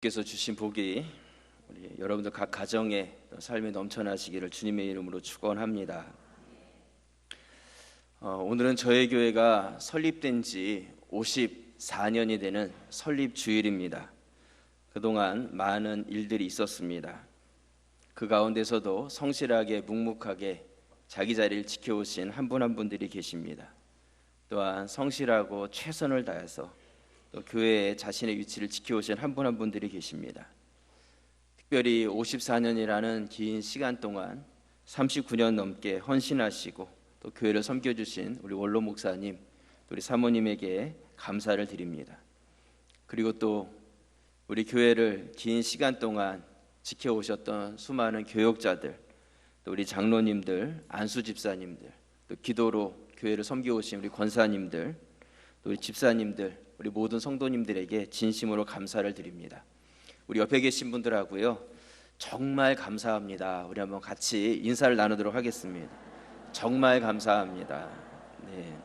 께서 주신 복이 우리 여러분들 각 가정의 삶에 넘쳐나시기를 주님의 이름으로 축원합니다. 오늘은 저희 교회가 설립된 지 54년이 되는 설립 주일입니다. 그동안 많은 일들이 있었습니다. 그 가운데서도 성실하게 묵묵하게 자기 자리를 지켜오신 한 분 한 분들이 계십니다. 또한 성실하고 최선을 다해서 또 교회에 자신의 위치를 지켜오신 한 분 한 분들이 계십니다. 특별히 54년이라는 긴 시간 동안 39년 넘게 헌신하시고 또 교회를 섬겨주신 우리 원로 목사님, 우리 사모님에게 감사를 드립니다. 그리고 또 우리 교회를 긴 시간 동안 지켜오셨던 수많은 교역자들, 또 우리 장로님들, 안수 집사님들, 또 기도로 교회를 섬겨오신 우리 권사님들, 또 우리 집사님들, 우리 모든 성도님들에게 진심으로 감사를 드립니다. 우리 옆에 계신 분들하고요, 정말 감사합니다. 우리 한번 같이 인사를 나누도록 하겠습니다. 정말 감사합니다. 네.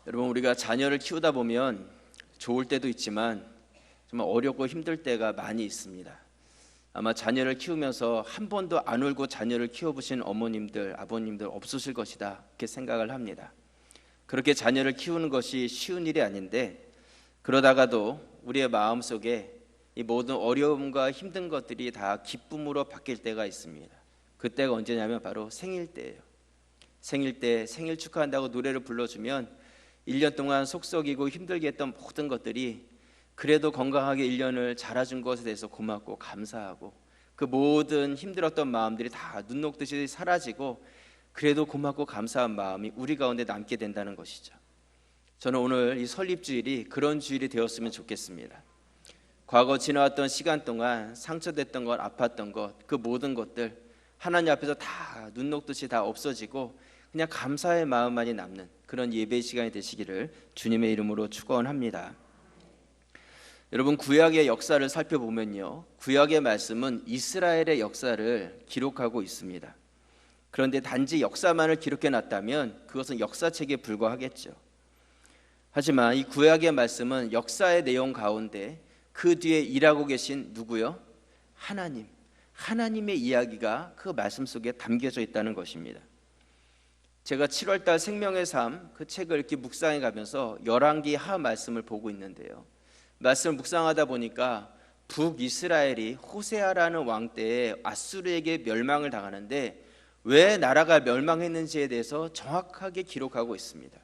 여러분, 우리가 자녀를 키우다 보면 좋을 때도 있지만 정말 어렵고 힘들 때가 많이 있습니다. 아마 자녀를 키우면서 한 번도 안 울고 자녀를 키워보신 어머님들, 아버님들 없으실 것이다, 이렇게 생각을 합니다. 그렇게 자녀를 키우는 것이 쉬운 일이 아닌데, 그러다가도 우리의 마음속에 이 모든 어려움과 힘든 것들이 다 기쁨으로 바뀔 때가 있습니다. 그때가 언제냐면 바로 생일 때예요. 생일 때 생일 축하한다고 노래를 불러주면 1년 동안 속썩이고 힘들게 했던 모든 것들이 그래도 건강하게 1년을 자라준 것에 대해서 고맙고 감사하고, 그 모든 힘들었던 마음들이 다 눈 녹듯이 사라지고 그래도 고맙고 감사한 마음이 우리 가운데 남게 된다는 것이죠. 저는 오늘 이 설립주일이 그런 주일이 되었으면 좋겠습니다. 과거 지나왔던 시간 동안 상처됐던 것, 아팠던 것, 그 모든 것들 하나님 앞에서 다 눈 녹듯이 다 없어지고 그냥 감사의 마음만이 남는 그런 예배 시간이 되시기를 주님의 이름으로 축원합니다. 여러분, 구약의 역사를 살펴보면요, 구약의 말씀은 이스라엘의 역사를 기록하고 있습니다. 그런데 단지 역사만을 기록해 놨다면 그것은 역사책에 불과하겠죠. 하지만 이 구약의 말씀은 역사의 내용 가운데 그 뒤에 일하고 계신 누구요? 하나님, 하나님의 이야기가 그 말씀 속에 담겨져 있다는 것입니다. 제가 7월달 생명의 삶 그 책을 이렇게 묵상해 가면서 열왕기 하 말씀을 보고 있는데요, 말씀을 묵상하다 보니까 북이스라엘이 호세아라는 왕 때에 아수르에게 멸망을 당하는데 왜 나라가 멸망했는지에 대해서 정확하게 기록하고 있습니다.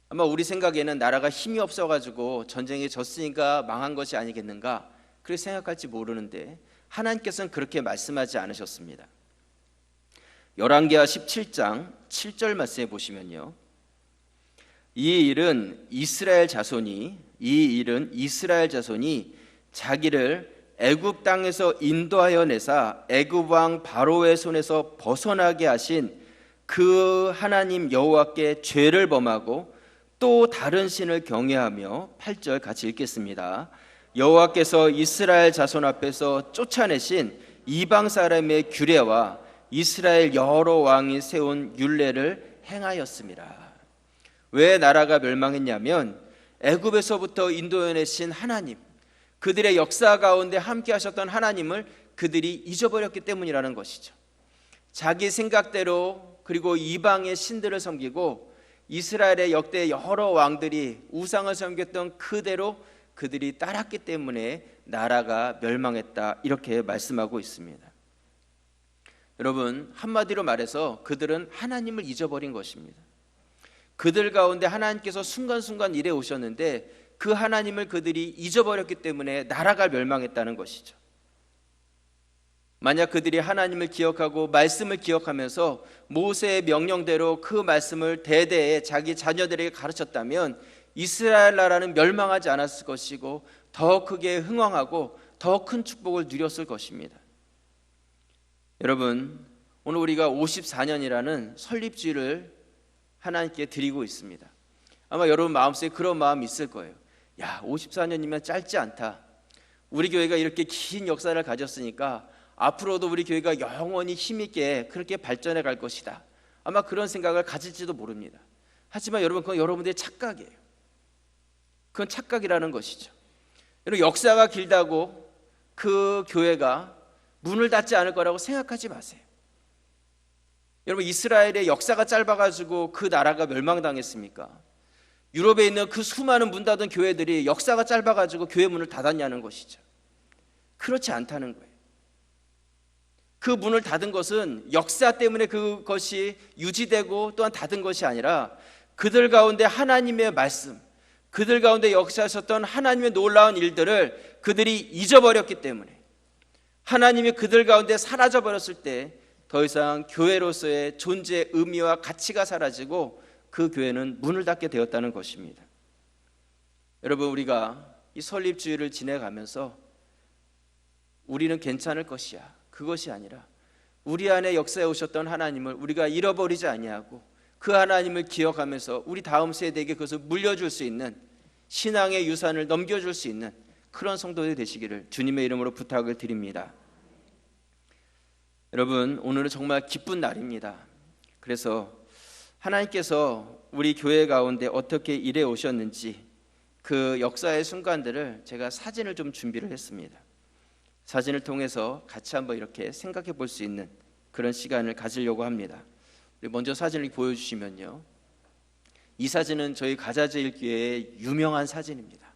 아마 우리 생각에는 나라가 힘이 없어가지고 전쟁에 졌으니까 망한 것이 아니겠는가, 그렇게 생각할지 모르는데 하나님께서는 그렇게 말씀하지 않으셨습니다. 열왕기하 17장 7절 말씀에 보시면요, 이 일은 이스라엘 자손이 자기를 애굽 땅에서 인도하여 내사 애굽 왕 바로의 손에서 벗어나게 하신 그 하나님 여호와께 죄를 범하고 또 다른 신을 경외하며, 8절 같이 읽겠습니다. 여호와께서 이스라엘 자손 앞에서 쫓아내신 이방 사람의 규례와 이스라엘 여러 왕이 세운 율례를 행하였습니다. 왜 나라가 멸망했냐면 애굽에서부터 인도해내신 하나님, 그들의 역사 가운데 함께 하셨던 하나님을 그들이 잊어버렸기 때문이라는 것이죠. 자기 생각대로 그리고 이방의 신들을 섬기고 이스라엘의 역대 여러 왕들이 우상을 섬겼던 그대로 그들이 따랐기 때문에 나라가 멸망했다, 이렇게 말씀하고 있습니다. 여러분, 한마디로 말해서 그들은 하나님을 잊어버린 것입니다. 그들 가운데 하나님께서 순간순간 일해 오셨는데 그 하나님을 그들이 잊어버렸기 때문에 나라가 멸망했다는 것이죠. 만약 그들이 하나님을 기억하고 말씀을 기억하면서 모세의 명령대로 그 말씀을 대대에 자기 자녀들에게 가르쳤다면 이스라엘 나라는 멸망하지 않았을 것이고 더 크게 흥왕하고 더 큰 축복을 누렸을 것입니다. 여러분, 오늘 우리가 54년이라는 설립주일을 하나님께 드리고 있습니다. 아마 여러분 마음속에 그런 마음이 있을 거예요. 야, 54년이면 짧지 않다. 우리 교회가 이렇게 긴 역사를 가졌으니까 앞으로도 우리 교회가 영원히 힘있게 그렇게 발전해 갈 것이다. 아마 그런 생각을 가질지도 모릅니다. 하지만 여러분, 그건 여러분들의 착각이에요. 그건 착각이라는 것이죠. 여러분, 역사가 길다고 그 교회가 문을 닫지 않을 거라고 생각하지 마세요. 여러분, 이스라엘의 역사가 짧아가지고 그 나라가 멸망당했습니까? 유럽에 있는 그 수많은 문 닫은 교회들이 역사가 짧아가지고 교회 문을 닫았냐는 것이죠. 그렇지 않다는 거예요. 그 문을 닫은 것은 역사 때문에 그것이 유지되고 또한 닫은 것이 아니라 그들 가운데 하나님의 말씀, 그들 가운데 역사하셨던 하나님의 놀라운 일들을 그들이 잊어버렸기 때문에, 하나님이 그들 가운데 사라져버렸을 때 더 이상 교회로서의 존재의 의미와 가치가 사라지고 그 교회는 문을 닫게 되었다는 것입니다. 여러분, 우리가 이 설립주의를 지내가면서 우리는 괜찮을 것이야, 그것이 아니라 우리 안에 역사에 오셨던 하나님을 우리가 잃어버리지 아니하고 그 하나님을 기억하면서 우리 다음 세대에게 그것을 물려줄 수 있는, 신앙의 유산을 넘겨줄 수 있는 그런 성도들이 되시기를 주님의 이름으로 부탁을 드립니다. 여러분, 오늘은 정말 기쁜 날입니다. 그래서 하나님께서 우리 교회 가운데 어떻게 일해 오셨는지 그 역사의 순간들을 제가 사진을 좀 준비를 했습니다. 사진을 통해서 같이 한번 이렇게 생각해 볼 수 있는 그런 시간을 가지려고 합니다. 먼저 사진을 보여주시면요, 이 사진은 저희 가자제일교회의 유명한 사진입니다.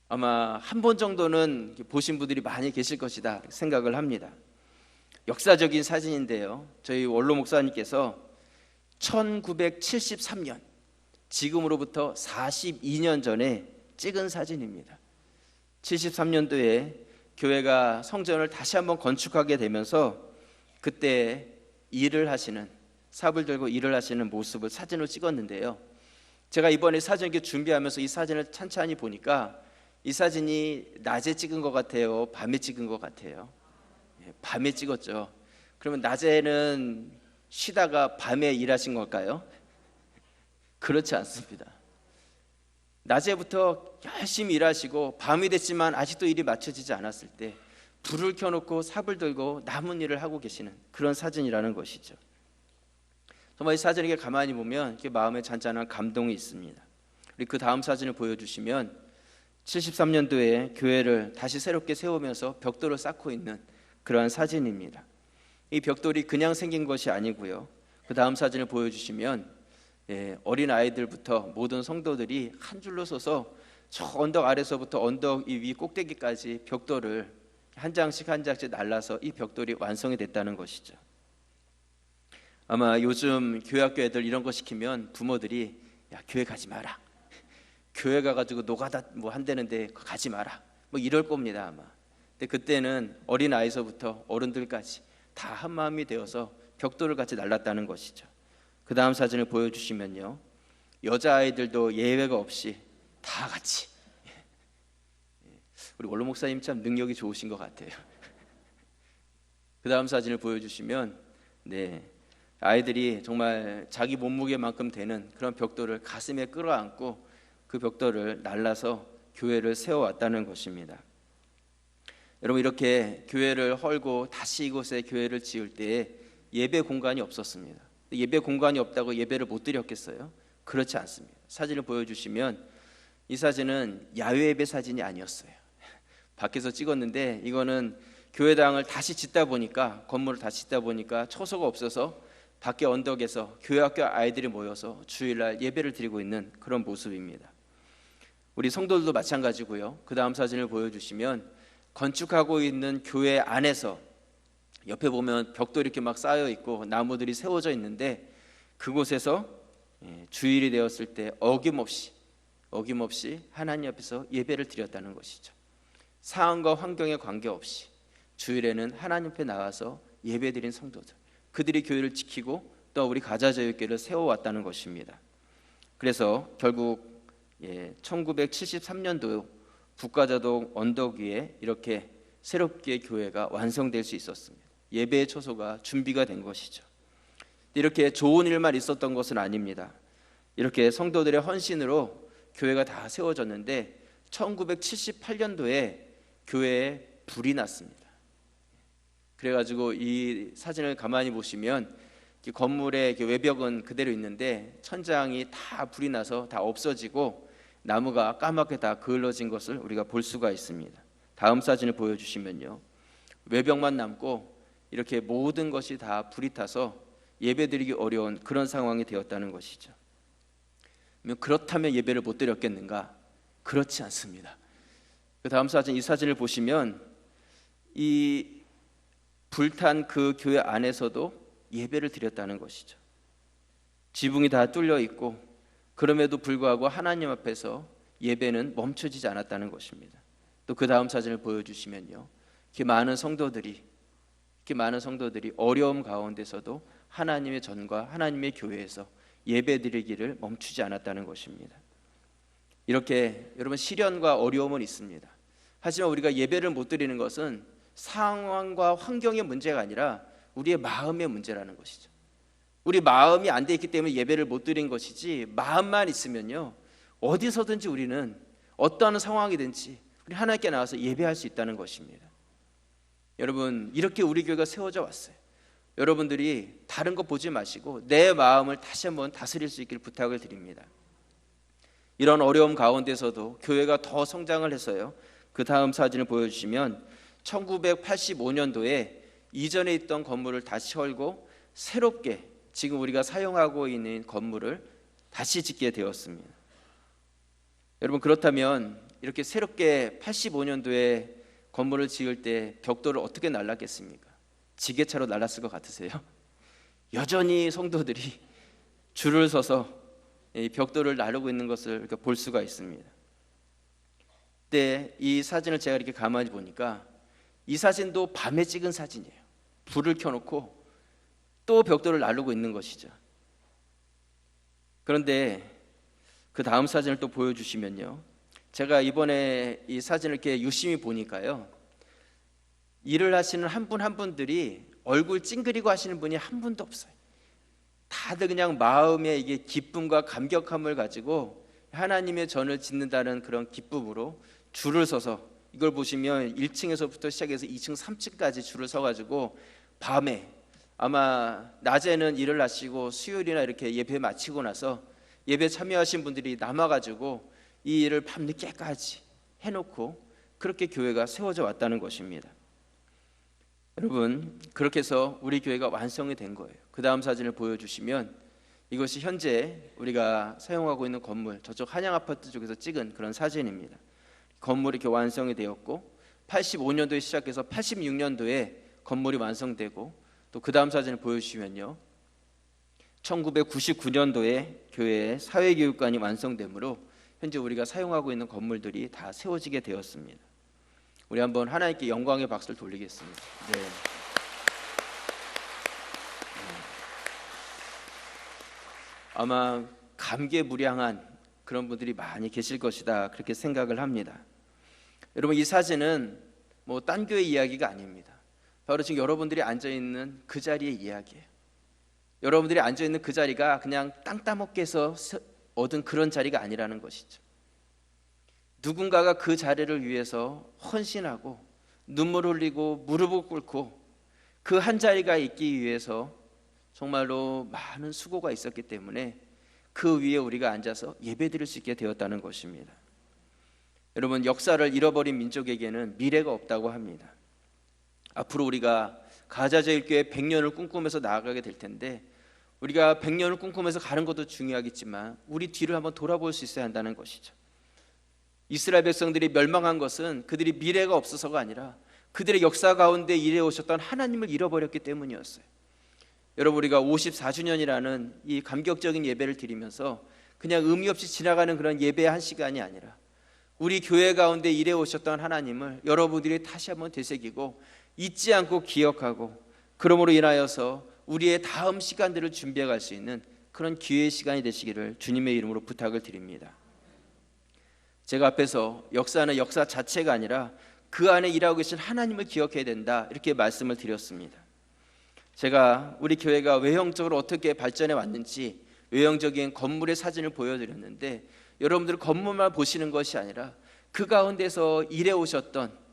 아마 한 번 정도는 보신 분들이 많이 계실 것이다 생각을 합니다. 역사적인 사진인데요, 저희 원로 목사님께서 1973년, 지금으로부터 42년 전에 찍은 사진입니다. 73년도에 교회가 성전을 다시 한번 건축하게 되면서 그때 일을 하시는, 삽을 들고 일을 하시는 모습을 사진으로 찍었는데요, 제가 이번에 사진 이렇게 준비하면서 이 사진을 찬찬히 보니까 이 사진이 낮에 찍은 것 같아요, 밤에 찍은 것 같아요? 밤에 찍었죠. 그러면 낮에는 쉬다가 밤에 일하신 걸까요? 그렇지 않습니다. 낮에부터 열심히 일하시고 밤이 됐지만 아직도 일이 맞춰지지 않았을 때 불을 켜놓고 삽을 들고 남은 일을 하고 계시는 그런 사진이라는 것이죠. 정말 이 사진을 이렇게 가만히 보면 이렇게 마음에 잔잔한 감동이 있습니다. 우리 그 다음 사진을 보여주시면 73년도에 교회를 다시 새롭게 세우면서 벽돌을 쌓고 있는 그러한 사진입니다. 이 벽돌이 그냥 생긴 것이 아니고요, 그 다음 사진을 보여주시면 어린 아이들부터 모든 성도들이 한 줄로 서서 저 언덕 아래서부터 언덕 위 꼭대기까지 벽돌을 한 장씩 한 장씩 날라서 이 벽돌이 완성이 됐다는 것이죠. 아마 요즘 교회학교 애들 이런 거 시키면 부모들이 야, 교회 가지 마라, 교회 가가지고 노가다 뭐 한다는데 가지 마라, 뭐 이럴 겁니다 아마. 근데 그때는 어린 아이서부터 어른들까지 다 한 마음이 되어서 벽돌을 같이 날랐다는 것이죠. 그 다음 사진을 보여주시면요, 여자아이들도 예외가 없이 다 같이, 우리 원로 목사님 참 능력이 좋으신 것 같아요. 그 다음 사진을 보여주시면 아이들이 정말 자기 몸무게만큼 되는 그런 벽돌을 가슴에 끌어안고 그 벽돌을 날라서 교회를 세워왔다는 것입니다. 여러분, 이렇게 교회를 헐고 다시 이곳에 교회를 지을 때에 예배 공간이 없었습니다. 예배 공간이 없다고 예배를 못 드렸겠어요? 그렇지 않습니다. 사진을 보여주시면 이 사진은 야외 예배 사진이 아니었어요. 밖에서 찍었는데 이거는 교회당을 다시 짓다 보니까, 건물을 다시 짓다 보니까 처소가 없어서 밖에 언덕에서 교회학교 아이들이 모여서 주일날 예배를 드리고 있는 그런 모습입니다. 우리 성도들도 마찬가지고요. 그 다음 사진을 보여주시면 건축하고 있는 교회 안에서 옆에 보면 벽돌이 이렇게 막 쌓여 있고 나무들이 세워져 있는데 그곳에서 주일이 되었을 때 어김없이 하나님 앞에서 예배를 드렸다는 것이죠. 상황과 환경에 관계없이 주일에는 하나님 앞에 나와서 예배드린 성도들, 그들이 교회를 지키고 또 우리 가자제일교회를 세워왔다는 것입니다. 그래서 결국 1973년도 북가자동 언덕 위에 이렇게 새롭게 교회가 완성될 수 있었습니다. 예배의 처소가 준비가 된 것이죠. 이렇게 좋은 일만 있었던 것은 아닙니다. 이렇게 성도들의 헌신으로 교회가 다 세워졌는데 1978년도에 교회에 불이 났습니다. 그래가지고 이 사진을 가만히 보시면 건물의 외벽은 그대로 있는데 천장이 다 불이 나서 다 없어지고 나무가 까맣게 다 그을러진 것을 우리가 볼 수가 있습니다. 다음 사진을 보여주시면요, 외벽만 남고 이렇게 모든 것이 다 불이 타서 예배드리기 어려운 그런 상황이 되었다는 것이죠. 그렇다면 예배를 못 드렸겠는가? 그렇지 않습니다. 그 다음 사진, 이 사진을 보시면 이 불탄 그 교회 안에서도 예배를 드렸다는 것이죠. 지붕이 다 뚫려 있고 그럼에도 불구하고 하나님 앞에서 예배는 멈춰지지 않았다는 것입니다. 또 그 다음 사진을 보여주시면요, 이렇게 많은 성도들이 어려움 가운데서도 하나님의 전과 하나님의 교회에서 예배드리기를 멈추지 않았다는 것입니다. 이렇게 여러분, 시련과 어려움은 있습니다. 하지만 우리가 예배를 못 드리는 것은 상황과 환경의 문제가 아니라 우리의 마음의 문제라는 것이죠. 우리 마음이 안 돼 있기 때문에 예배를 못 드린 것이지, 마음만 있으면요, 어디서든지 우리는 어떠한 상황이든지 우리 하나님께 나와서 예배할 수 있다는 것입니다. 여러분, 이렇게 우리 교회가 세워져 왔어요. 여러분들이 다른 거 보지 마시고 내 마음을 다시 한번 다스릴 수 있기를 부탁을 드립니다. 이런 어려움 가운데서도 교회가 더 성장을 해서요, 그 다음 사진을 보여주시면 1985년도에 이전에 있던 건물을 다시 헐고 새롭게 지금 우리가 사용하고 있는 건물을 다시 짓게 되었습니다. 여러분, 그렇다면 이렇게 새롭게 85년도에 건물을 지을 때 벽돌을 어떻게 날랐겠습니까? 지게차로 날랐을 것 같으세요? 여전히 성도들이 줄을 서서 이 벽돌을 나르고 있는 것을 이렇게 볼 수가 있습니다. 근데 이 사진을 제가 이렇게 가만히 보니까 이 사진도 밤에 찍은 사진이에요. 불을 켜놓고 또 벽돌을 나르고 있는 것이죠. 그런데 그 다음 사진을 또 보여주시면요, 제가 이번에 이 사진을 이렇게 유심히 보니까요, 일을 하시는 한 분 한 분들이 얼굴 찡그리고 하시는 분이 한 분도 없어요. 다들 그냥 마음에 이게 기쁨과 감격함을 가지고 하나님의 전을 짓는다는 그런 기쁨으로 줄을 서서, 이걸 보시면 1층에서부터 시작해서 2층, 3층까지 줄을 서가지고 밤에, 아마 낮에는 일을 하시고 수요일이나 이렇게 예배 마치고 나서 예배 참여하신 분들이 남아가지고 이 일을 밤늦게까지 해놓고 그렇게 교회가 세워져 왔다는 것입니다. 여러분, 그렇게 해서 우리 교회가 완성이 된 거예요. 그 다음 사진을 보여주시면 이것이 현재 우리가 사용하고 있는 건물, 저쪽 한양 아파트 쪽에서 찍은 그런 사진입니다. 건물이 이렇게 완성이 되었고 85년도에 시작해서 86년도에 건물이 완성되고, 또 그 다음 사진을 보여주시면요, 1999년도에 교회의 사회교육관이 완성되므로 현재 우리가 사용하고 있는 건물들이 다 세워지게 되었습니다. 우리 한번 하나님께 영광의 박수를 돌리겠습니다. 네. 아마 감개무량한 그런 분들이 많이 계실 것이다, 그렇게 생각을 합니다. 여러분, 이 사진은 뭐 딴 교회 이야기가 아닙니다. 바로 지금 여러분들이 앉아있는 그 자리의 이야기예요. 여러분들이 앉아있는 그 자리가 그냥 땅 따먹게 해서 얻은 그런 자리가 아니라는 것이죠. 누군가가 그 자리를 위해서 헌신하고 눈물 흘리고 무릎을 꿇고 그 한 자리가 있기 위해서 정말로 많은 수고가 있었기 때문에 그 위에 우리가 앉아서 예배드릴 수 있게 되었다는 것입니다. 여러분, 역사를 잃어버린 민족에게는 미래가 없다고 합니다. 앞으로 우리가 가자제일교회 100년을 꿈꾸면서 나아가게 될 텐데, 우리가 100년을 꿈꾸면서 가는 것도 중요하겠지만 우리 뒤를 한번 돌아볼 수 있어야 한다는 것이죠. 이스라엘 백성들이 멸망한 것은 그들이 미래가 없어서가 아니라 그들의 역사 가운데 일해 오셨던 하나님을 잃어버렸기 때문이었어요. 여러분, 우리가 54주년이라는 이 감격적인 예배를 드리면서 그냥 의미 없이 지나가는 그런 예배의 한 시간이 아니라 우리 교회 가운데 일해 오셨던 하나님을 여러분들이 다시 한번 되새기고 잊지 않고 기억하고, 그러므로 인하여서 우리의 다음 시간들을 준비해 갈 수 있는 그런 기회의 시간이 되시기를 주님의 이름으로 부탁을 드립니다. 제가 앞에서 역사는 역사 자체가 아니라 그 안에 일하고 계신 하나님을 기억해야 된다, 이렇게 말씀을 드렸습니다. 제가 우리 교회가 외형적으로 어떻게 발전해 왔는지 외형적인 건물의 사진을 보여드렸는데, 여러분들 건물만 보시는 것이 아니라 그 가운데서 일해 오셨던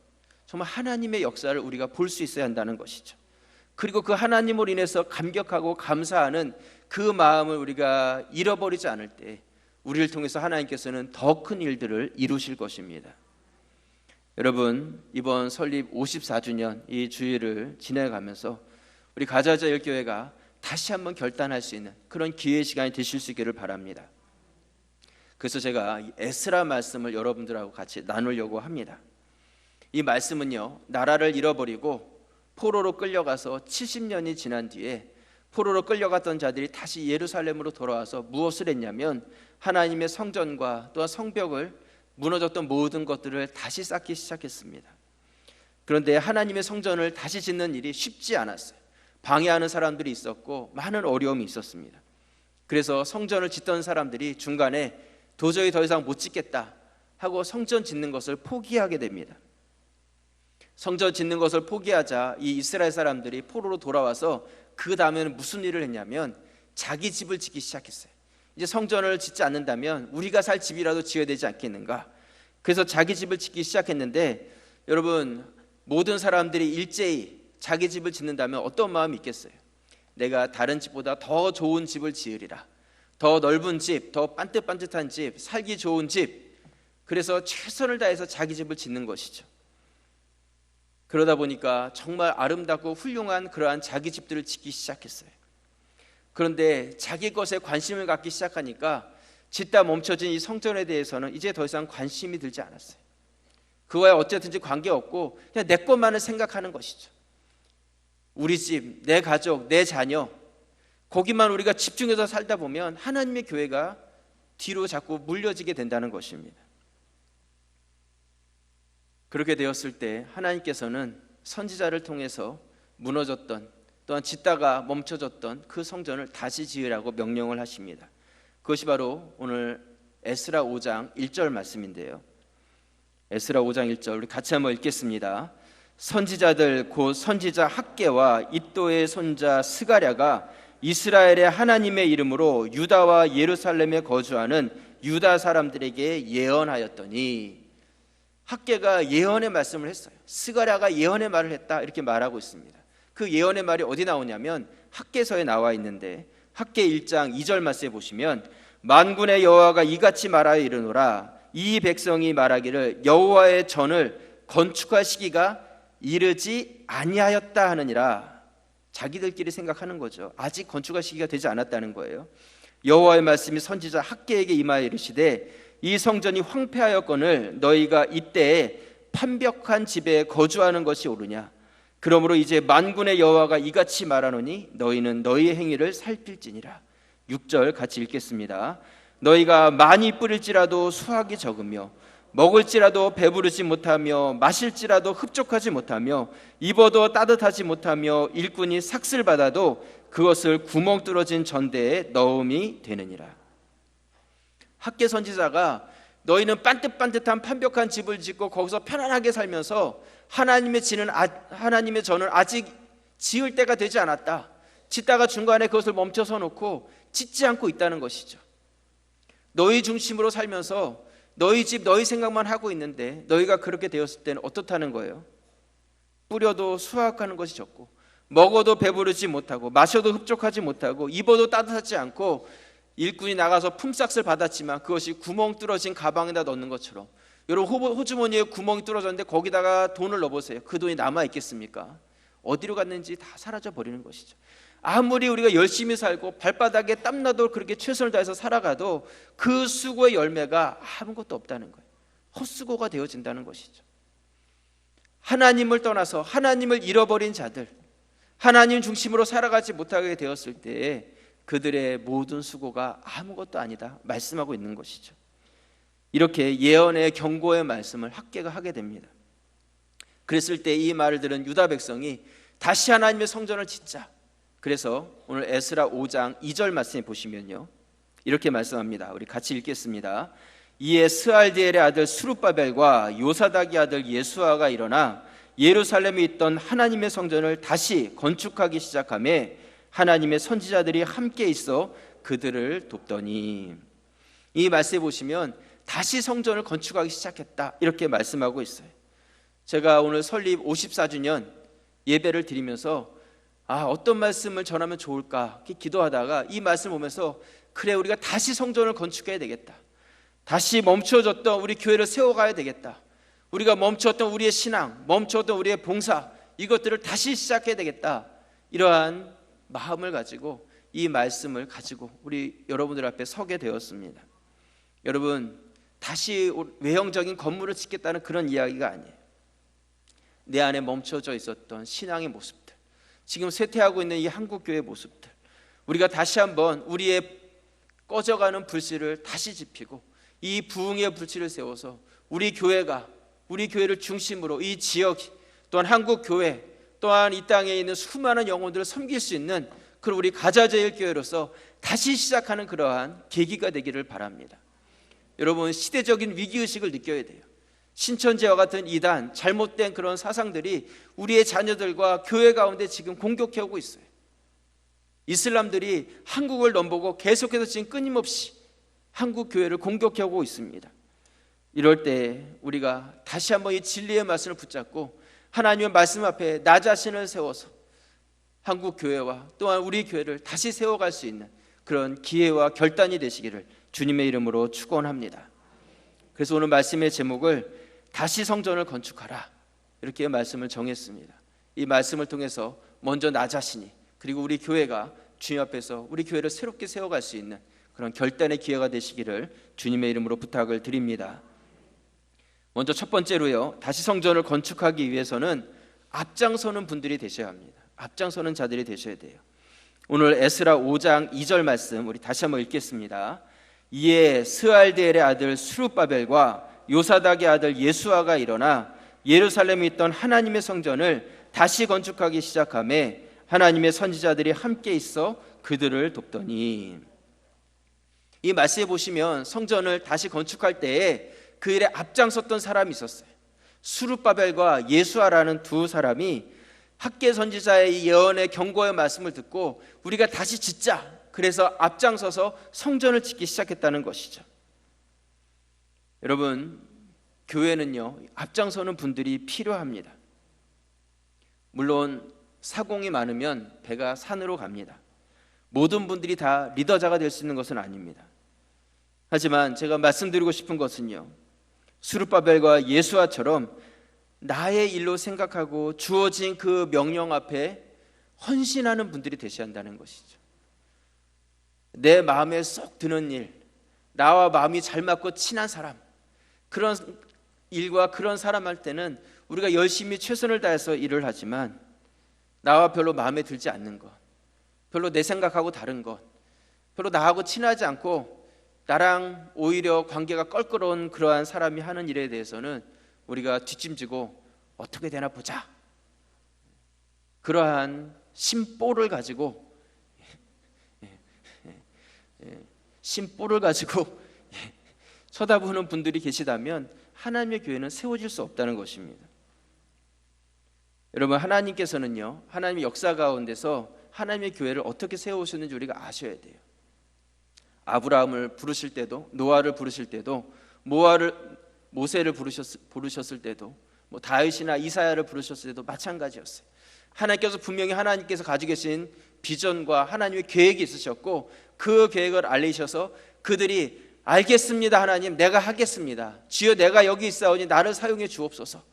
정말 하나님의 역사를 우리가 볼 수 있어야 한다는 것이죠. 그리고 그 하나님으로 인해서 감격하고 감사하는 그 마음을 우리가 잃어버리지 않을 때 우리를 통해서 하나님께서는 더 큰 일들을 이루실 것입니다. 여러분, 이번 설립 54주년 이 주일을 지나가면서 우리 가자자일교회가 다시 한번 결단할 수 있는 그런 기회의 시간이 되실 수 있기를 바랍니다. 그래서 제가 에스라 말씀을 여러분들하고 같이 나누려고 합니다. 이 말씀은요, 나라를 잃어버리고 포로로 끌려가서 70년이 지난 뒤에 포로로 끌려갔던 자들이 다시 예루살렘으로 돌아와서 무엇을 했냐면 하나님의 성전과 또한 성벽을 무너졌던 모든 것들을 다시 쌓기 시작했습니다. 그런데 하나님의 성전을 다시 짓는 일이 쉽지 않았어요. 방해하는 사람들이 있었고 많은 어려움이 있었습니다. 그래서 성전을 짓던 사람들이 중간에 도저히 더 이상 못 짓겠다 하고 성전 짓는 것을 포기하게 됩니다. 성전 짓는 것을 포기하자 이 이스라엘 사람들이 포로로 돌아와서 그 다음에는 무슨 일을 했냐면 자기 집을 짓기 시작했어요. 이제 성전을 짓지 않는다면 우리가 살 집이라도 지어야 되지 않겠는가. 그래서 자기 집을 짓기 시작했는데 여러분, 모든 사람들이 일제히 자기 집을 짓는다면 어떤 마음이 있겠어요? 내가 다른 집보다 더 좋은 집을 지으리라, 더 넓은 집, 더 반듯반듯한 집, 살기 좋은 집. 그래서 최선을 다해서 자기 집을 짓는 것이죠. 그러다 보니까 정말 아름답고 훌륭한 그러한 자기 집들을 짓기 시작했어요. 그런데 자기 것에 관심을 갖기 시작하니까 짓다 멈춰진 이 성전에 대해서는 이제 더 이상 관심이 들지 않았어요. 그거에 어쨌든지 관계없고 그냥 내 것만을 생각하는 것이죠. 우리 집, 내 가족, 내 자녀, 거기만 우리가 집중해서 살다 보면 하나님의 교회가 뒤로 자꾸 물려지게 된다는 것입니다. 그렇게 되었을 때 하나님께서는 선지자를 통해서 무너졌던, 또한 짓다가 멈춰졌던 그 성전을 다시 지으라고 명령을 하십니다. 그것이 바로 오늘 에스라 5장 1절 말씀인데요. 에스라 5장 1절 우리 같이 한번 읽겠습니다. 선지자들 곧 선지자 학개와 이도의 손자 스가랴가 이스라엘의 하나님의 이름으로 유다와 예루살렘에 거주하는 유다 사람들에게 예언하였더니, 학개가 예언의 말씀을 했어요. 스가랴가 예언의 말을 했다, 이렇게 말하고 있습니다. 그 예언의 말이 어디 나오냐면 학개서에 나와 있는데, 학개 1장 2절 말씀에 보시면 만군의 여호와가 이같이 말하여 이르노라, 이 백성이 말하기를 여호와의 전을 건축할 시기가 이르지 아니하였다 하느니라. 자기들끼리 생각하는 거죠. 아직 건축할 시기가 되지 않았다는 거예요. 여호와의 말씀이 선지자 학개에게 임하여 이르시되 이 성전이 황폐하였거늘 너희가 이때에 판벽한 집에 거주하는 것이 옳으냐. 그러므로 이제 만군의 여호와가 이같이 말하노니 너희는 너희의 행위를 살필지니라. 6절 같이 읽겠습니다. 너희가 많이 뿌릴지라도 수확이 적으며 먹을지라도 배부르지 못하며 마실지라도 흡족하지 못하며 입어도 따뜻하지 못하며 일꾼이 삭슬 받아도 그것을 구멍 뚫어진 전대에 넣음이 되느니라. 학개 선지자가 너희는 반듯반듯한 판벽한 집을 짓고 거기서 편안하게 살면서 하나님의 전을 아직 지을 때가 되지 않았다. 짓다가 중간에 그것을 멈춰서 놓고 짓지 않고 있다는 것이죠. 너희 중심으로 살면서 너희 집, 너희 생각만 하고 있는데 너희가 그렇게 되었을 때는 어떻다는 거예요? 뿌려도 수확하는 것이 적고 먹어도 배부르지 못하고 마셔도 흡족하지 못하고 입어도 따뜻하지 않고 일꾼이 나가서 품삯을 받았지만 그것이 구멍 뚫어진 가방에다 넣는 것처럼, 여러분 호주머니에 구멍이 뚫어졌는데 거기다가 돈을 넣어보세요. 그 돈이 남아있겠습니까? 어디로 갔는지 다 사라져 버리는 것이죠. 아무리 우리가 열심히 살고 발바닥에 땀나도 그렇게 최선을 다해서 살아가도 그 수고의 열매가 아무것도 없다는 거예요. 헛수고가 되어진다는 것이죠. 하나님을 떠나서 하나님을 잃어버린 자들, 하나님 중심으로 살아가지 못하게 되었을 때에 그들의 모든 수고가 아무것도 아니다 말씀하고 있는 것이죠. 이렇게 예언의 경고의 말씀을 학개가 하게 됩니다. 그랬을 때 이 말을 들은 유다 백성이 다시 하나님의 성전을 짓자. 그래서 오늘 에스라 5장 2절 말씀에 보시면요, 이렇게 말씀합니다. 우리 같이 읽겠습니다. 이에 스알디엘의 아들 스룹바벨과 요사닥의 아들 예수아가 일어나 예루살렘에 있던 하나님의 성전을 다시 건축하기 시작하며 하나님의 선지자들이 함께 있어 그들을 돕더니, 이 말씀에 보시면 다시 성전을 건축하기 시작했다, 이렇게 말씀하고 있어요. 제가 오늘 설립 54주년 예배를 드리면서 어떤 말씀을 전하면 좋을까 이렇게 기도하다가 이 말씀 보면서 그래, 우리가 다시 성전을 건축해야 되겠다. 다시 멈춰졌던 우리 교회를 세워가야 되겠다. 우리가 멈췄던 우리의 신앙, 멈췄던 우리의 봉사, 이것들을 다시 시작해야 되겠다. 이러한 마음을 가지고 이 말씀을 가지고 우리 여러분들 앞에 서게 되었습니다. 여러분, 다시 외형적인 건물을 짓겠다는 그런 이야기가 아니에요. 내 안에 멈춰져 있었던 신앙의 모습들, 지금 쇠퇴하고 있는 이 한국교회의 모습들, 우리가 다시 한번 우리의 꺼져가는 불씨를 다시 지피고 이 부흥의 불씨를 세워서 우리 교회를 중심으로 이 지역, 또한 한국교회, 또한 이 땅에 있는 수많은 영혼들을 섬길 수 있는 그런 우리 가자제일교회로서 다시 시작하는 그러한 계기가 되기를 바랍니다. 여러분, 시대적인 위기의식을 느껴야 돼요. 신천지와 같은 이단, 잘못된 그런 사상들이 우리의 자녀들과 교회 가운데 지금 공격해오고 있어요. 이슬람들이 한국을 넘보고 계속해서 지금 끊임없이 한국 교회를 공격해오고 있습니다. 이럴 때 우리가 다시 한번 이 진리의 말씀을 붙잡고 하나님의 말씀 앞에 나 자신을 세워서 한국 교회와 또한 우리 교회를 다시 세워갈 수 있는 그런 기회와 결단이 되시기를 주님의 이름으로 축원합니다. 그래서 오늘 말씀의 제목을 다시 성전을 건축하라, 이렇게 말씀을 정했습니다. 이 말씀을 통해서 먼저 나 자신이, 그리고 우리 교회가 주님 앞에서 우리 교회를 새롭게 세워갈 수 있는 그런 결단의 기회가 되시기를 주님의 이름으로 부탁을 드립니다. 먼저 첫 번째로요, 다시 성전을 건축하기 위해서는 앞장서는 분들이 되셔야 합니다. 앞장서는 자들이 되셔야 돼요. 오늘 에스라 5장 2절 말씀 우리 다시 한번 읽겠습니다. 이에 스알디엘의 아들 스룹바벨과 요사닥의 아들 예수아가 일어나 예루살렘에 있던 하나님의 성전을 다시 건축하기 시작하며 하나님의 선지자들이 함께 있어 그들을 돕더니, 이 말씀에 보시면 성전을 다시 건축할 때에 그 일에 앞장섰던 사람이 있었어요. 스룹바벨과 예수아라는 두 사람이 학개 선지자의 이 예언의 경고의 말씀을 듣고 우리가 다시 짓자, 그래서 앞장서서 성전을 짓기 시작했다는 것이죠. 여러분, 교회는요, 앞장서는 분들이 필요합니다. 물론 사공이 많으면 배가 산으로 갑니다. 모든 분들이 다 리더자가 될 수 있는 것은 아닙니다. 하지만 제가 말씀드리고 싶은 것은요, 스룹바벨과 예수아처럼 나의 일로 생각하고 주어진 그 명령 앞에 헌신하는 분들이 되셔야 한다는 것이죠. 내 마음에 쏙 드는 일, 나와 마음이 잘 맞고 친한 사람, 그런 일과 그런 사람 할 때는 우리가 열심히 최선을 다해서 일을 하지만 나와 별로 마음에 들지 않는 것, 별로 내 생각하고 다른 것, 별로 나하고 친하지 않고 나랑 오히려 관계가 껄끄러운 그러한 사람이 하는 일에 대해서는 우리가 뒷짐지고 어떻게 되나 보자, 그러한 심보를 가지고 쳐다보는 분들이 계시다면 하나님의 교회는 세워질 수 없다는 것입니다. 여러분, 하나님께서는요, 하나님의 역사 가운데서 하나님의 교회를 어떻게 세우셨는지 우리가 아셔야 돼요. 아브라함을 부르실 때도, 노아를 부르실 때도, 모세를 부르셨을 때도, 다윗이나 이사야를 부르셨을 때도 마찬가지였어요. 하나님께서 분명히 하나님께서 가지고 계신 비전과 하나님의 계획이 있으셨고 그 계획을 알리셔서 그들이 알겠습니다, 하나님, 내가 하겠습니다, 주여 내가 여기 있사오니 나를 사용해 주옵소서,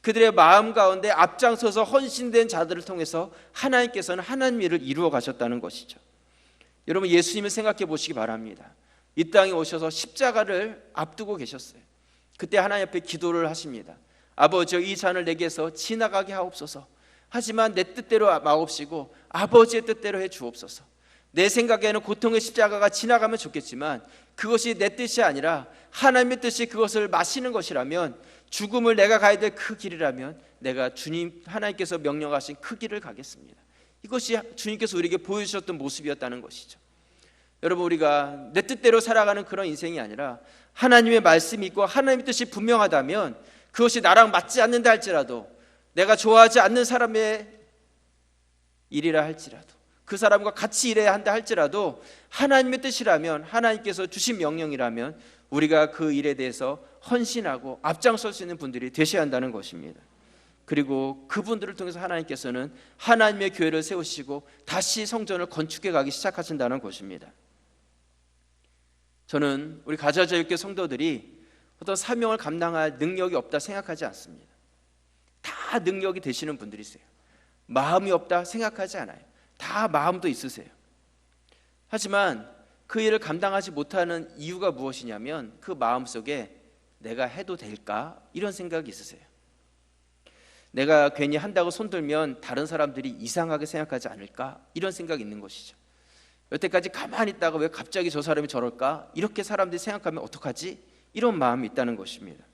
그들의 마음 가운데 앞장서서 헌신된 자들을 통해서 하나님께서는 하나님 일을 이루어 가셨다는 것이죠. 여러분, 예수님을 생각해 보시기 바랍니다. 이 땅에 오셔서 십자가를 앞두고 계셨어요. 그때 하나님 앞에 기도를 하십니다. 아버지여, 이 잔을 내게서 지나가게 하옵소서. 하지만 내 뜻대로 마옵시고 아버지의 뜻대로 해 주옵소서. 내 생각에는 고통의 십자가가 지나가면 좋겠지만 그것이 내 뜻이 아니라 하나님의 뜻이 그것을 마시는 것이라면, 죽음을 내가 가야 될 그 길이라면 내가 주님, 하나님께서 명령하신 그 길을 가겠습니다. 이것이 주님께서 우리에게 보여주셨던 모습이었다는 것이죠. 여러분, 우리가 내 뜻대로 살아가는 그런 인생이 아니라 하나님의 말씀이 있고 하나님의 뜻이 분명하다면 그것이 나랑 맞지 않는다 할지라도, 내가 좋아하지 않는 사람의 일이라 할지라도, 그 사람과 같이 일해야 한다 할지라도 하나님의 뜻이라면, 하나님께서 주신 명령이라면 우리가 그 일에 대해서 헌신하고 앞장설 수 있는 분들이 되셔야 한다는 것입니다. 그리고 그분들을 통해서 하나님께서는 하나님의 교회를 세우시고 다시 성전을 건축해 가기 시작하신다는 것입니다. 저는 우리 가자자유교회 성도들이 어떤 사명을 감당할 능력이 없다 생각하지 않습니다. 다 능력이 되시는 분들이세요. 마음이 없다 생각하지 않아요. 다 마음도 있으세요. 하지만 그 일을 감당하지 못하는 이유가 무엇이냐면 그 마음속에 내가 해도 될까? 이런 생각이 있으세요. 내가 괜히 한다고 손들면 다른 사람들이 이상하게 생각하지 않을까? 이런 생각이 있는 것이죠. 여태까지 가만히 있다가 왜 갑자기 저 사람이 저럴까? 이렇게 사람들이 생각하면 어떡하지? 이런 마음이 있다는 것입니다.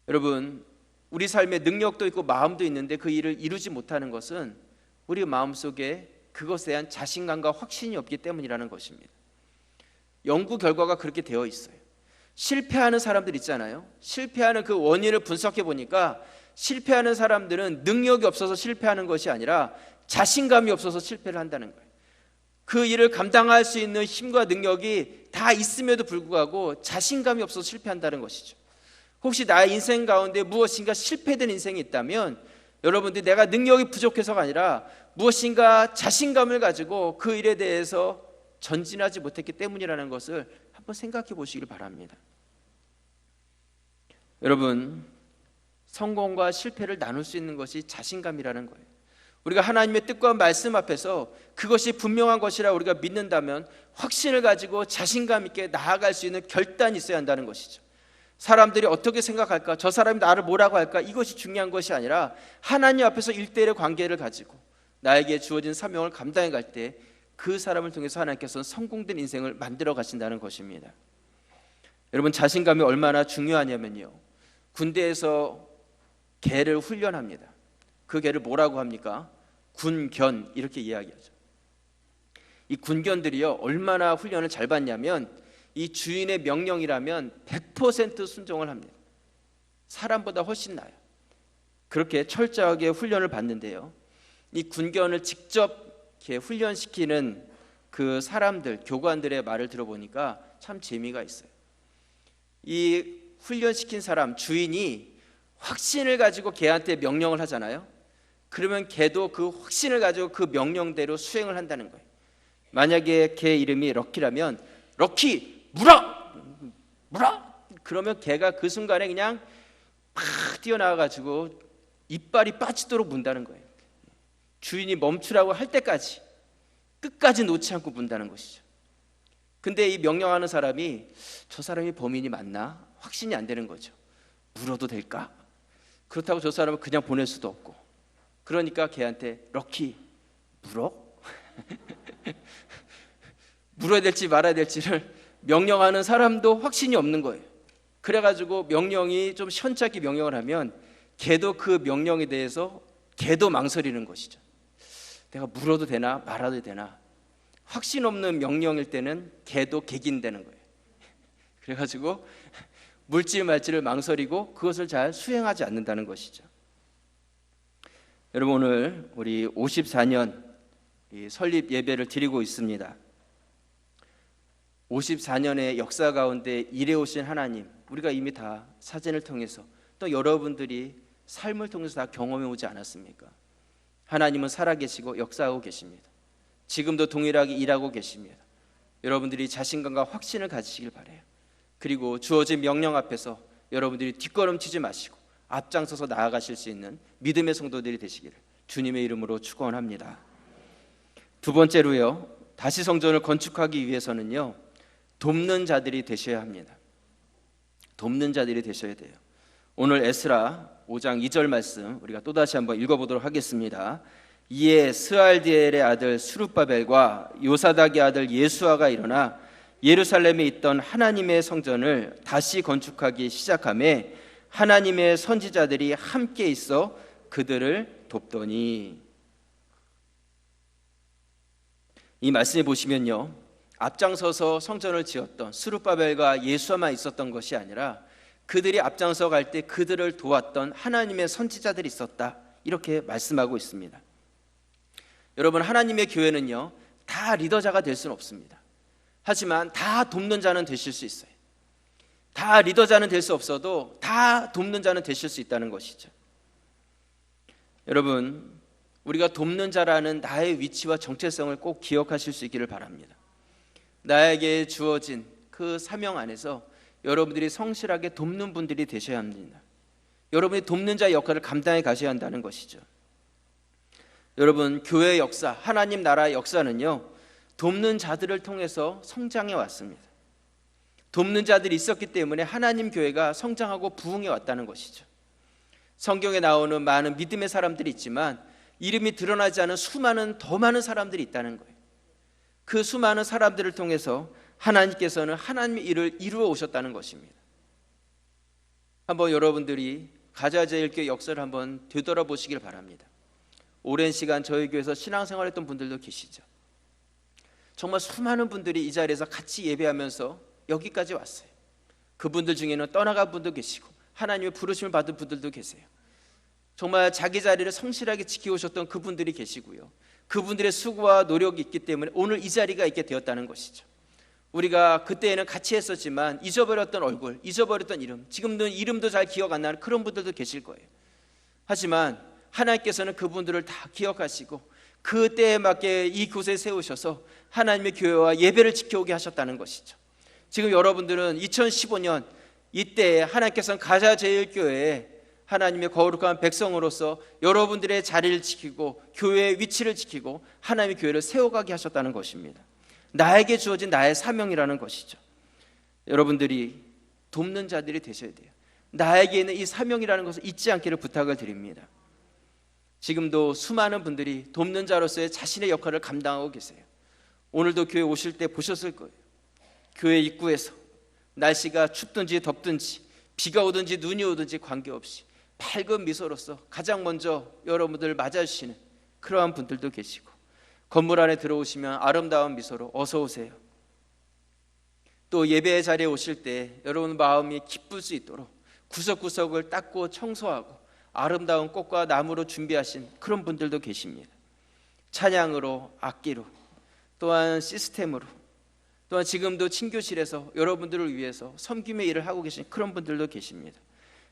여러분, 우리 삶에 능력도 있고 마음도 있는데 그 일을 이루지 못하는 것은 우리 마음속에 그것에 대한 자신감과 확신이 없기 때문이라는 것입니다. 연구 결과가 그렇게 되어 있어요. 실패하는 사람들 있잖아요. 실패하는 그 원인을 분석해 보니까 실패하는 사람들은 능력이 없어서 실패하는 것이 아니라 자신감이 없어서 실패를 한다는 거예요. 그 일을 감당할 수 있는 힘과 능력이 다 있음에도 불구하고 자신감이 없어서 실패한다는 것이죠. 혹시 나의 인생 가운데 무엇인가 실패된 인생이 있다면 여러분들이 내가 능력이 부족해서가 아니라 무엇인가 자신감을 가지고 그 일에 대해서 전진하지 못했기 때문이라는 것을 한번 생각해 보시길 바랍니다. 여러분, 성공과 실패를 나눌 수 있는 것이 자신감이라는 거예요. 우리가 하나님의 뜻과 말씀 앞에서 그것이 분명한 것이라 우리가 믿는다면 확신을 가지고 자신감 있게 나아갈 수 있는 결단이 있어야 한다는 것이죠. 사람들이 어떻게 생각할까? 저 사람이 나를 뭐라고 할까? 이것이 중요한 것이 아니라 하나님 앞에서 1대1의 관계를 가지고 나에게 주어진 사명을 감당해 갈 때 그 사람을 통해서 하나님께서는 성공된 인생을 만들어 가신다는 것입니다. 여러분, 자신감이 얼마나 중요하냐면요, 군대에서 개를 훈련합니다. 그 개를 뭐라고 합니까? 군견, 이렇게 이야기하죠. 이 군견들이요 얼마나 훈련을 잘 받냐면 이 주인의 명령이라면 100% 순종을 합니다. 사람보다 훨씬 나아요. 그렇게 철저하게 훈련을 받는데요, 이 군견을 직접 이렇게 훈련시키는 그 사람들, 교관들의 말을 들어보니까 참 재미가 있어요. 이 훈련시킨 사람, 주인이 확신을 가지고 개한테 명령을 하잖아요. 그러면 개도 그 확신을 가지고 그 명령대로 수행을 한다는 거예요. 만약에 개 이름이 럭키라면 럭키 물어! 물어! 그러면 개가 그 순간에 그냥 팍 뛰어나와가지고 이빨이 빠지도록 문다는 거예요. 주인이 멈추라고 할 때까지 끝까지 놓지 않고 문다는 것이죠. 근데 이 명령하는 사람이 저 사람이 범인이 맞나? 확신이 안 되는 거죠. 물어도 될까? 그렇다고 저 사람을 그냥 보낼 수도 없고, 그러니까 걔한테 럭키 물어? 물어야 될지 말아야 될지를 명령하는 사람도 확신이 없는 거예요. 그래가지고 명령이 좀 시원찮게 명령을 하면 걔도 그 명령에 대해서 걔도 망설이는 것이죠. 내가 물어도 되나 말아도 되나. 확신 없는 명령일 때는 걔도 객인되는 거예요. 그래가지고 물지 말지를 망설이고 그것을 잘 수행하지 않는다는 것이죠. 여러분, 오늘 우리 54년 설립 예배를 드리고 있습니다. 54년의 역사 가운데 일해오신 하나님, 우리가 이미 다 사진을 통해서 또 여러분들이 삶을 통해서 다 경험해 오지 않았습니까? 하나님은 살아계시고 역사하고 계십니다. 지금도 동일하게 일하고 계십니다. 여러분들이 자신감과 확신을 가지시길 바라요. 그리고 주어진 명령 앞에서 여러분들이 뒷걸음치지 마시고 앞장서서 나아가실 수 있는 믿음의 성도들이 되시기를 주님의 이름으로 축원합니다. 두 번째로요, 다시 성전을 건축하기 위해서는요, 돕는 자들이 되셔야 합니다. 돕는 자들이 되셔야 돼요. 오늘 에스라 5장 2절 말씀 우리가 또다시 한번 읽어보도록 하겠습니다. 이에 스알디엘의 아들 스룹바벨과 요사닥의 아들 예수아가 일어나 예루살렘에 있던 하나님의 성전을 다시 건축하기 시작하며 하나님의 선지자들이 함께 있어 그들을 돕더니. 이 말씀에 보시면요, 앞장서서 성전을 지었던 스룹바벨과 예수아만 있었던 것이 아니라 그들이 앞장서 갈 때 그들을 도왔던 하나님의 선지자들이 있었다, 이렇게 말씀하고 있습니다. 여러분, 하나님의 교회는요 다 리더자가 될 수는 없습니다. 하지만 다 돕는 자는 되실 수 있어요. 다 리더자는 될 수 없어도 다 돕는 자는 되실 수 있다는 것이죠. 여러분, 우리가 돕는 자라는 나의 위치와 정체성을 꼭 기억하실 수 있기를 바랍니다. 나에게 주어진 그 사명 안에서 여러분들이 성실하게 돕는 분들이 되셔야 합니다. 여러분이 돕는 자의 역할을 감당해 가셔야 한다는 것이죠. 여러분, 교회의 역사, 하나님 나라의 역사는요, 돕는 자들을 통해서 성장해 왔습니다. 돕는 자들이 있었기 때문에 하나님 교회가 성장하고 부흥해 왔다는 것이죠. 성경에 나오는 많은 믿음의 사람들이 있지만 이름이 드러나지 않은 더 많은 사람들이 있다는 거예요. 그 수많은 사람들을 통해서 하나님께서는 하나님의 일을 이루어 오셨다는 것입니다. 한번 여러분들이 가자제일교회 역사를 한번 되돌아보시길 바랍니다. 오랜 시간 저희 교회에서 신앙생활했던 분들도 계시죠. 정말 수많은 분들이 이 자리에서 같이 예배하면서 여기까지 왔어요. 그분들 중에는 떠나간 분도 계시고 하나님의 부르심을 받은 분들도 계세요. 정말 자기 자리를 성실하게 지켜오셨던 그분들이 계시고요. 그분들의 수고와 노력이 있기 때문에 오늘 이 자리가 있게 되었다는 것이죠. 우리가 그때에는 같이 했었지만 잊어버렸던 얼굴, 잊어버렸던 이름, 지금도 이름도 잘 기억 안 나는 그런 분들도 계실 거예요. 하지만 하나님께서는 그분들을 다 기억하시고 그 때에 맞게 이곳에 세우셔서 하나님의 교회와 예배를 지켜오게 하셨다는 것이죠. 지금 여러분들은 2015년 이때에 하나님께서는 가자제일교회에 하나님의 거룩한 백성으로서 여러분들의 자리를 지키고 교회의 위치를 지키고 하나님의 교회를 세워가게 하셨다는 것입니다. 나에게 주어진 나의 사명이라는 것이죠. 여러분들이 돕는 자들이 되셔야 돼요. 나에게 있는 이 사명이라는 것을 잊지 않기를 부탁을 드립니다. 지금도 수많은 분들이 돕는 자로서의 자신의 역할을 감당하고 계세요. 오늘도 교회 오실 때 보셨을 거예요. 교회 입구에서 날씨가 춥든지 덥든지 비가 오든지 눈이 오든지 관계없이 밝은 미소로서 가장 먼저 여러분들을 맞아주시는 그러한 분들도 계시고, 건물 안에 들어오시면 아름다운 미소로 어서 오세요. 또 예배의 자리에 오실 때 여러분 마음이 기쁠 수 있도록 구석구석을 닦고 청소하고 아름다운 꽃과 나무로 준비하신 그런 분들도 계십니다. 찬양으로, 악기로, 또한 시스템으로, 또한 지금도 친교실에서 여러분들을 위해서 섬김의 일을 하고 계신 그런 분들도 계십니다.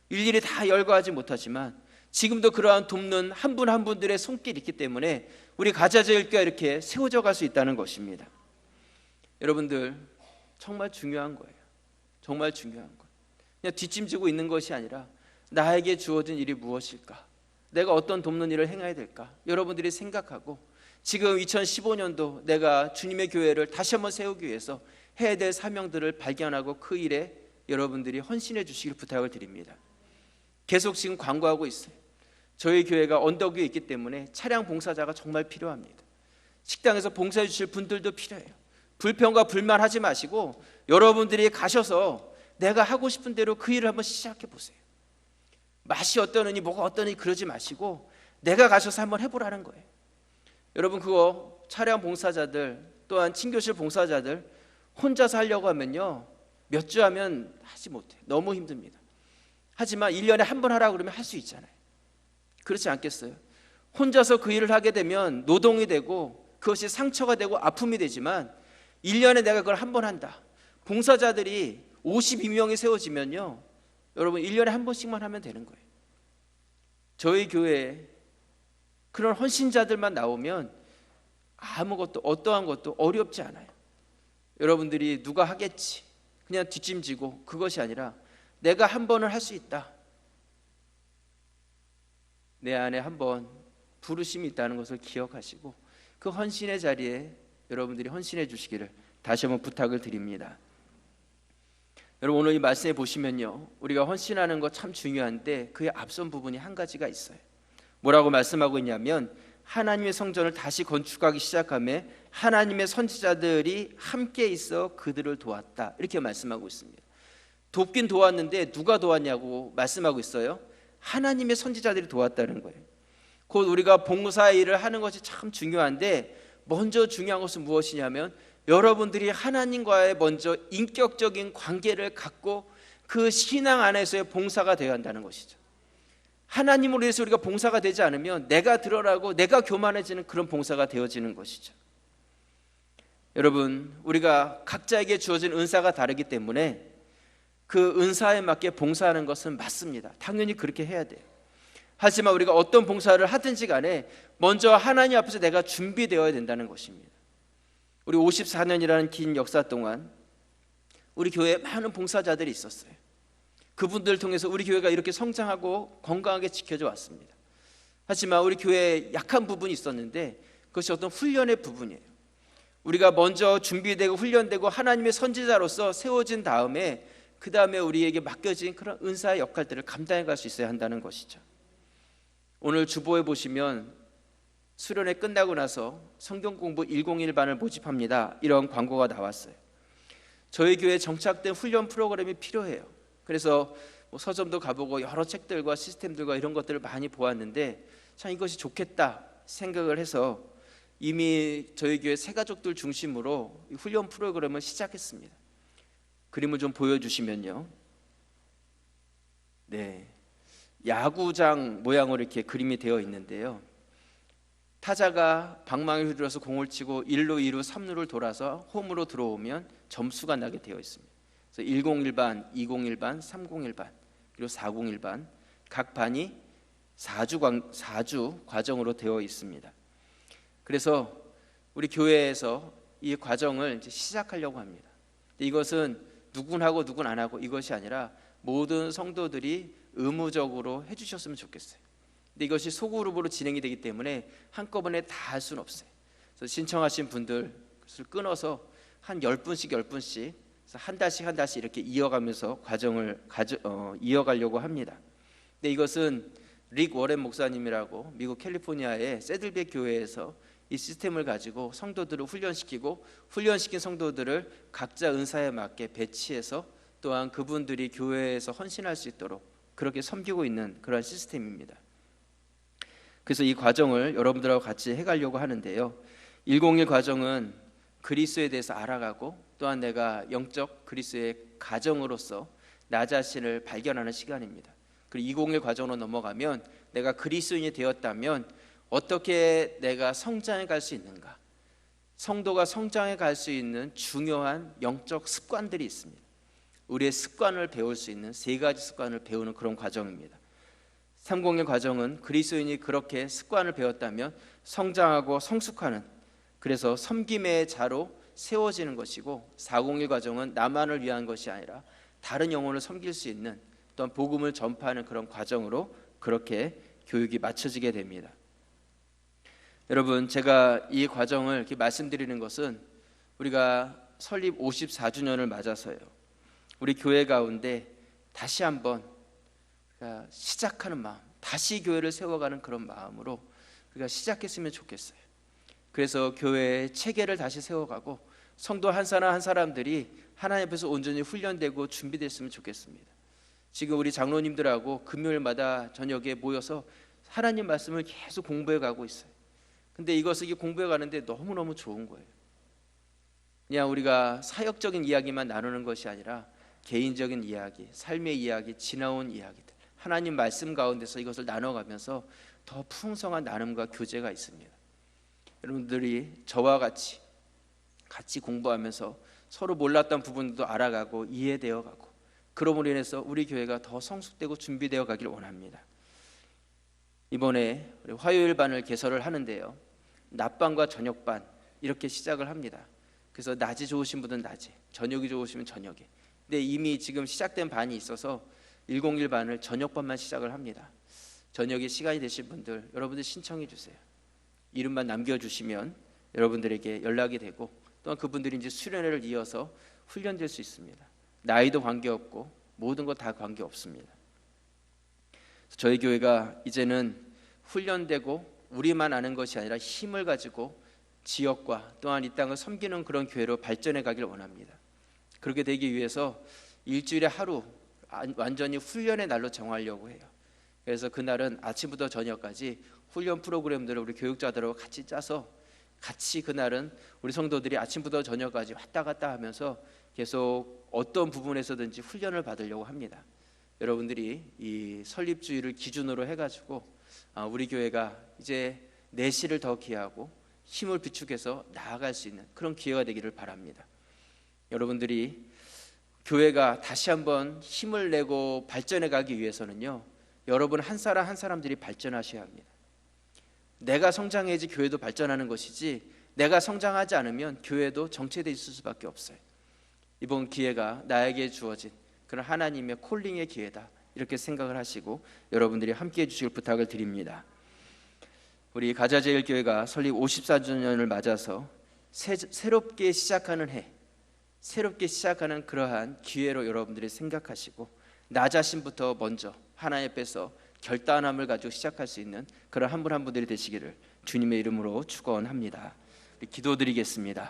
일일이 다 열거하지 못하지만 지금도 그러한 돕는 한 분 한 분들의 손길이 있기 때문에 우리 가자제일교회가 이렇게 세워져 갈 수 있다는 것입니다. 여러분들 정말 중요한 거예요. 정말 중요한 것. 그냥 뒷짐지고 있는 것이 아니라 나에게 주어진 일이 무엇일까? 내가 어떤 돕는 일을 행해야 될까? 여러분들이 생각하고 지금 2015년도 내가 주님의 교회를 다시 한번 세우기 위해서 해야 될 사명들을 발견하고 그 일에 여러분들이 헌신해 주시길 부탁을 드립니다. 계속 지금 광고하고 있어요. 저희 교회가 언덕 위에 있기 때문에 차량 봉사자가 정말 필요합니다. 식당에서 봉사해 주실 분들도 필요해요. 불평과 불만하지 마시고 여러분들이 가셔서 내가 하고 싶은 대로 그 일을 한번 시작해 보세요. 맛이 어떠느니 뭐가 어떠느니 그러지 마시고 내가 가셔서 한번 해보라는 거예요. 여러분, 그거 차량 봉사자들 또한 친교실 봉사자들 혼자서 하려고 하면요 몇 주 하면 하지 못해요. 너무 힘듭니다. 하지만 1년에 한 번 하라고 그러면 할 수 있잖아요. 그렇지 않겠어요? 혼자서 그 일을 하게 되면 노동이 되고 그것이 상처가 되고 아픔이 되지만 1년에 내가 그걸 한 번 한다. 봉사자들이 52명이 세워지면요 여러분 1년에 한 번씩만 하면 되는 거예요. 저희 교회에 그런 헌신자들만 나오면 아무것도 어떠한 것도 어렵지 않아요. 여러분들이 누가 하겠지 그냥 뒷짐지고 그것이 아니라 내가 한 번을 할 수 있다. 내 안에 한 번 부르심이 있다는 것을 기억하시고 그 헌신의 자리에 여러분들이 헌신해 주시기를 다시 한번 부탁을 드립니다. 여러분, 오늘 이 말씀에 보시면요 우리가 헌신하는 거 참 중요한데 그의 앞선 부분이 한 가지가 있어요. 뭐라고 말씀하고 있냐면 하나님의 성전을 다시 건축하기 시작하며 하나님의 선지자들이 함께 있어 그들을 도왔다, 이렇게 말씀하고 있습니다. 돕긴 도왔는데 누가 도왔냐고 말씀하고 있어요. 하나님의 선지자들이 도왔다는 거예요. 곧 우리가 봉사 일을 하는 것이 참 중요한데 먼저 중요한 것은 무엇이냐면 여러분들이 하나님과의 먼저 인격적인 관계를 갖고 그 신앙 안에서의 봉사가 되어야 한다는 것이죠. 하나님으로 위해서 우리가 봉사가 되지 않으면 내가 드러나고 내가 교만해지는 그런 봉사가 되어지는 것이죠. 여러분, 우리가 각자에게 주어진 은사가 다르기 때문에 그 은사에 맞게 봉사하는 것은 맞습니다. 당연히 그렇게 해야 돼요. 하지만 우리가 어떤 봉사를 하든지 간에 먼저 하나님 앞에서 내가 준비되어야 된다는 것입니다. 우리 54년이라는 긴 역사 동안 우리 교회에 많은 봉사자들이 있었어요. 그분들을 통해서 우리 교회가 이렇게 성장하고 건강하게 지켜져 왔습니다. 하지만 우리 교회에 약한 부분이 있었는데 그것이 어떤 훈련의 부분이에요. 우리가 먼저 준비되고 훈련되고 하나님의 선지자로서 세워진 다음에 그 다음에 우리에게 맡겨진 그런 은사의 역할들을 감당해 갈 수 있어야 한다는 것이죠. 오늘 주보에 보시면 수련회 끝나고 나서 성경 공부 101반을 모집합니다, 이런 광고가 나왔어요. 저희 교회에 정착된 훈련 프로그램이 필요해요. 그래서 서점도 가보고 여러 책들과 시스템들과 이런 것들을 많이 보았는데 참 이것이 좋겠다 생각을 해서 이미 저희 교회 새가족들 중심으로 훈련 프로그램을 시작했습니다. 그림을 좀 보여주시면요, 네, 야구장 모양으로 이렇게 그림이 되어 있는데요, 타자가 방망이를 휘둘러서 공을 치고 1루, 2루, 3루를 돌아서 홈으로 들어오면 점수가 나게 되어 있습니다. 그래서 101반, 201반, 301반, 그리고 401반 각 반이 4주 과정으로 되어 있습니다. 그래서 우리 교회에서 이 과정을 이제 시작하려고 합니다. 이것은 누군하고 누군 안 하고 이것이 아니라 모든 성도들이 의무적으로 해주셨으면 좋겠어요. 근데 이것이 소그룹으로 진행이 되기 때문에 한꺼번에 다 할 수는 없어요. 그래서 신청하신 분들을 끊어서 한 10분씩 한 달씩 이렇게 이어가면서 과정을 이어가려고 합니다. 근데 이것은 릭 워렌 목사님이라고 미국 캘리포니아의 새들백 교회에서 이 시스템을 가지고 성도들을 훈련시키고 훈련시킨 성도들을 각자 은사에 맞게 배치해서 또한 그분들이 교회에서 헌신할 수 있도록 그렇게 섬기고 있는 그런 시스템입니다. 그래서 이 과정을 여러분들하고 같이 해가려고 하는데요, 101 과정은 그리스도에 대해서 알아가고 또한 내가 영적 그리스도의 가정으로서 나 자신을 발견하는 시간입니다. 그리고 201 과정으로 넘어가면 내가 그리스도인이 되었다면 어떻게 내가 성장해 갈 수 있는가, 성도가 성장해 갈 수 있는 중요한 영적 습관들이 있습니다. 우리의 습관을 배울 수 있는 3가지 습관을 배우는 그런 과정입니다. 301 과정은 그리스도인이 그렇게 습관을 배웠다면 성장하고 성숙하는, 그래서 섬김의 자로 세워지는 것이고, 401 과정은 나만을 위한 것이 아니라 다른 영혼을 섬길 수 있는 또한 복음을 전파하는 그런 과정으로 그렇게 교육이 맞춰지게 됩니다. 여러분, 제가 이 과정을 이렇게 말씀드리는 것은 우리가 설립 54주년을 맞아서요, 우리 교회 가운데 다시 한번 시작하는 마음, 다시 교회를 세워가는 그런 마음으로 우리가 시작했으면 좋겠어요. 그래서 교회의 체계를 다시 세워가고 성도 한 사람 한 사람들이 하나님 앞에서 온전히 훈련되고 준비됐으면 좋겠습니다. 지금 우리 장로님들하고 금요일마다 저녁에 모여서 하나님 말씀을 계속 공부해 가고 있어요. 근데 이것을 공부해 가는데 너무너무 좋은 거예요. 그냥 우리가 사역적인 이야기만 나누는 것이 아니라 개인적인 이야기, 삶의 이야기, 지나온 이야기들, 하나님 말씀 가운데서 이것을 나눠가면서 더 풍성한 나눔과 교제가 있습니다. 여러분들이 저와 같이 공부하면서 서로 몰랐던 부분도 알아가고 이해되어 가고, 그러므로 인해서 우리 교회가 더 성숙되고 준비되어 가기를 원합니다. 이번에 우리 화요일반을 개설을 하는데요, 낮반과 저녁반 이렇게 시작을 합니다. 그래서 낮이 좋으신 분은 낮에, 저녁이 좋으시면 저녁에. 근데 이미 지금 시작된 반이 있어서 101반을 저녁반만 시작을 합니다. 저녁에 시간이 되신 분들, 여러분들 신청해 주세요. 이름만 남겨주시면 여러분들에게 연락이 되고, 또한 그분들이 이제 수련회를 이어서 훈련될 수 있습니다. 나이도 관계없고 모든 것 다 관계없습니다. 저희 교회가 이제는 훈련되고 우리만 아는 것이 아니라 힘을 가지고 지역과 또한 이 땅을 섬기는 그런 교회로 발전해 가길 원합니다. 그렇게 되기 위해서 일주일에 하루 완전히 훈련의 날로 정하려고 해요. 그래서 그날은 아침부터 저녁까지 훈련 프로그램들을 우리 교육자들하고 같이 짜서 같이 그날은 우리 성도들이 아침부터 저녁까지 왔다 갔다 하면서 계속 어떤 부분에서든지 훈련을 받으려고 합니다. 여러분들이 이 설립주의를 기준으로 해가지고 우리 교회가 이제 내실을 더 기하고 힘을 비축해서 나아갈 수 있는 그런 기회가 되기를 바랍니다. 여러분들이 교회가 다시 한번 힘을 내고 발전해 가기 위해서는요, 여러분 한 사람 한 사람들이 발전하셔야 합니다. 내가 성장해야지 교회도 발전하는 것이지, 내가 성장하지 않으면 교회도 정체돼 있을 수밖에 없어요. 이번 기회가 나에게 주어진 그런 하나님의 콜링의 기회다, 이렇게 생각을 하시고 여러분들이 함께해 주시길 부탁을 드립니다. 우리 가자제일교회가 설립 54주년을 맞아서 새롭게 시작하는 해, 새롭게 시작하는 그러한 기회로 여러분들이 생각하시고, 나 자신부터 먼저 하나님 앞에서 결단함을 가지고 시작할 수 있는 그런 한 분 한 분들이 되시기를 주님의 이름으로 축원합니다. 기도드리겠습니다.